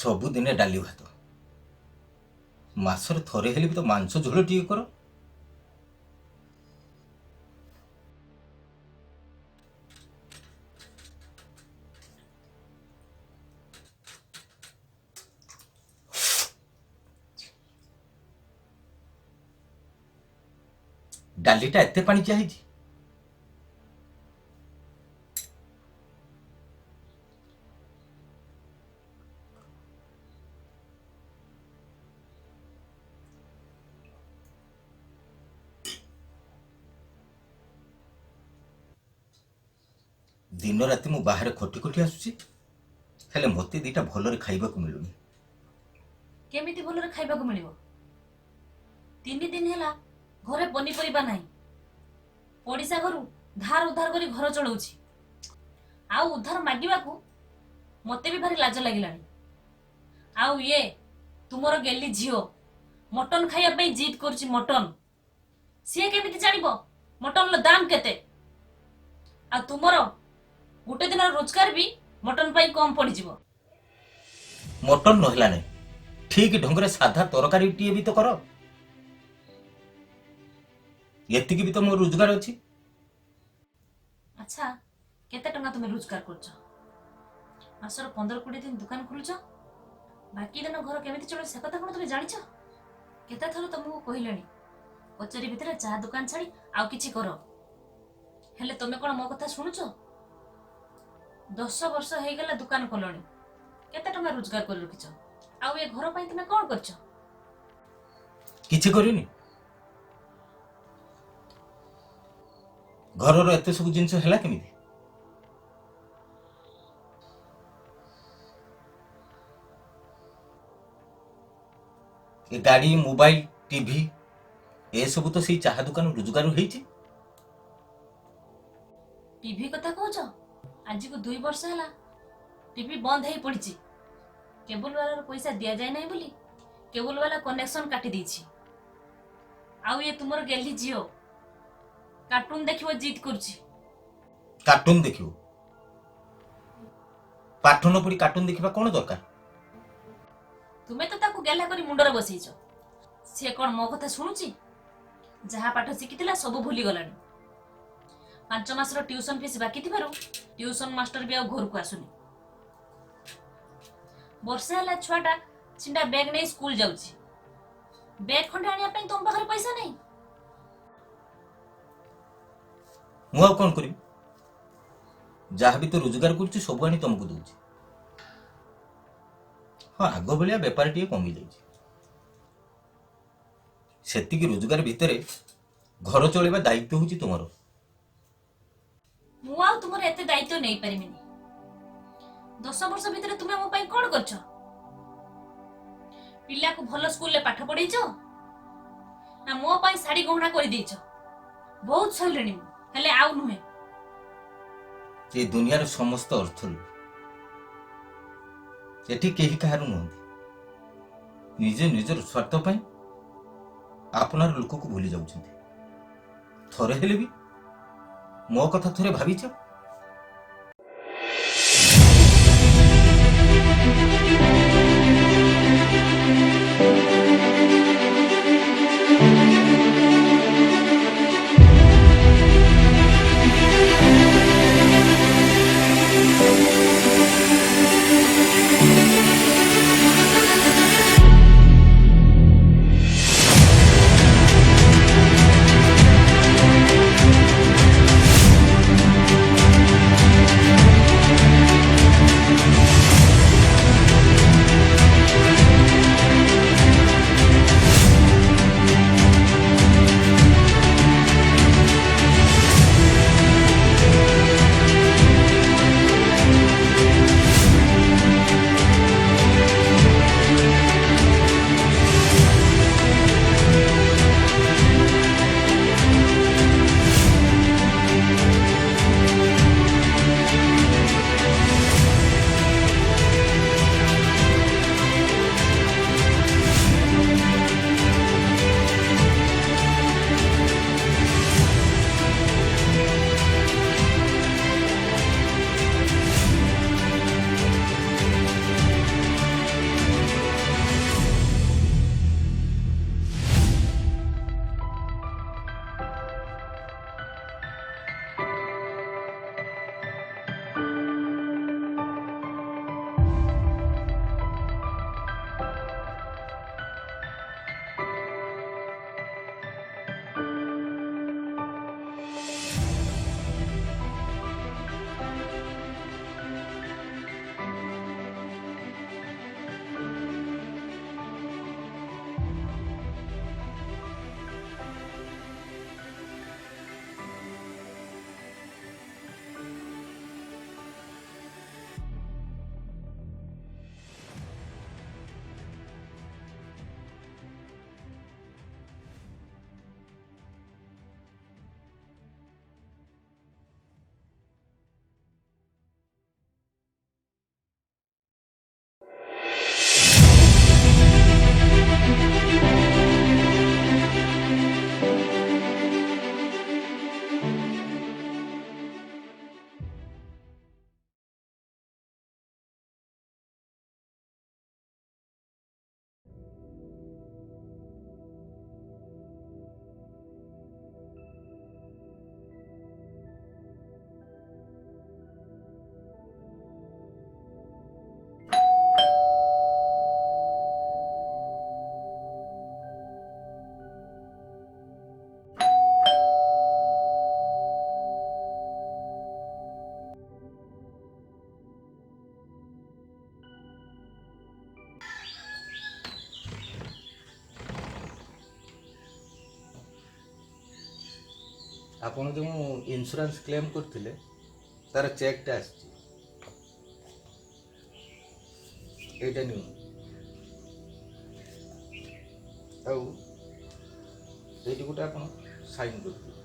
ସବୁଦିନେ ଡାଲି ଭାତ, ମାସରେ ଥରେ ହେଲେ ବି ତ ମାଂସ ଝୋଳ ଟିକେ କର। ଡାଲିଟା ଏତେ ପାଣିଚିଆ ହେଇଛି। दिन राति मु बाहर खटी खटी आसुची, हेले मते दीटा भलरे खाइबाकू मिलुनी। केमिति भलरे खाइबाकू मिलिबो? 3 दिन हेला घरे पनीपरिबा नाही, पड़िसा घरु धार उधार करी घर चलाउची। आउ उधार मागिबाकू मते भी भारी लाज लागिलानी। आउ ये तुमरो गेली झियो मटन खाइया पई जिद करची। मटन सिए केमिति जानिबो मटन लो दाम केते? आ तुमरो गोटे दिन रोजगार भी मटन पाई कम पड़ी जीवो। मटन नहला नहीं, ठीक ढंग साधा तरकारी टीए भी तो कर। एतिकी भी तो मोर रोजगार अच्छी। अच्छा केते टंगा तुम रोजगार करछ? मासर 15-20 दिन दुकान खुलछ, बाकी दिन घर केमिति चलो से कथा कोन तुम जानिछ? केते थरो तुमको कहिलेनी कचेरी भितर चा दुकान छाड़ी आउ किछि करो, हेले तुमे कोन मो कथा सुनुछ? 10 वर्ष हे गेला दुकान खोलणी, केते टंगा रोजगार कर रखिछ? आउ ए घर पई तुमे कोन करछ? किछि करिनी। घरर एते सब जिंस हैला केमिति? ए गाड़ी मोबाइल टीवी ए सब तो सही चाहा दुकान रोजगार होईछि। टीवी कथा कहछ? आज को 2 वर्ष हैला टीवी बंद हेई पड़िछि। केबल वाला पैसा दिया जाय नै बोली केबल वाला कनेक्शन काटी दीछि। आउ ये तुमर गेली जियो कार्टून देखिबो जिद करछि। कार्टून देखिबो? पाठ न पड़ी कार्टून देखिबा कोन दरकार? तुमे तो ताकू गेला करी मुंडर बसैछ। से कोन मो कथा सुनुछि? जहा पाठ सिखितिला सब भूली गलानी। 5 मास रो ट्यूशन फीस बाकी थिबारु ट्यूशन मास्टर भी आ घर को आसुनी। वर्षे हला छुआटा छिंडा बैग नै स्कूल जाउछि। बैग खंडे आनिया पई तुम पाखरे पैसा नै। मु आ कोन करी? जहा भी तो रोजगार करछि सब आनी तुमको दउछि। हाँ आगो बलिया व्यापार टिए कमी जाइछि। सेतिकी रोजगार भितरे घर चलेबा दायित्व होछि तुमरो। मु आ तुमर एते दायित्व नै परिमिनी। 10 वर्ष भितरे तुमे मो पई कोन करछ? पिल्ला को भलो स्कूल ले पाठ पढैछ ना मो पई साड़ी गहना करि दैछ? बहुत सैलणी हेले आउ नुहे। ये दुनियार समस्त अर्थ एठी केही कहार नुहंती। निजे निजर स्वार्थ पाई आपनार लोक को भूली जाउछंती। थरे हेले भी मो कथा थरे भाबिछ? ଆପଣ ଯେଉଁ ଇନ୍ସୁରାନ୍ସ କ୍ଲେମ୍ କରିଥିଲେ ତାର ଚେକ୍ଟା ଆସିଛି, ଏଇଟା ନିଅନ୍ତୁ। ଆଉ ଏଇଠି ଗୋଟେ ଆପଣ ସାଇନ୍ କରିଦେବେ।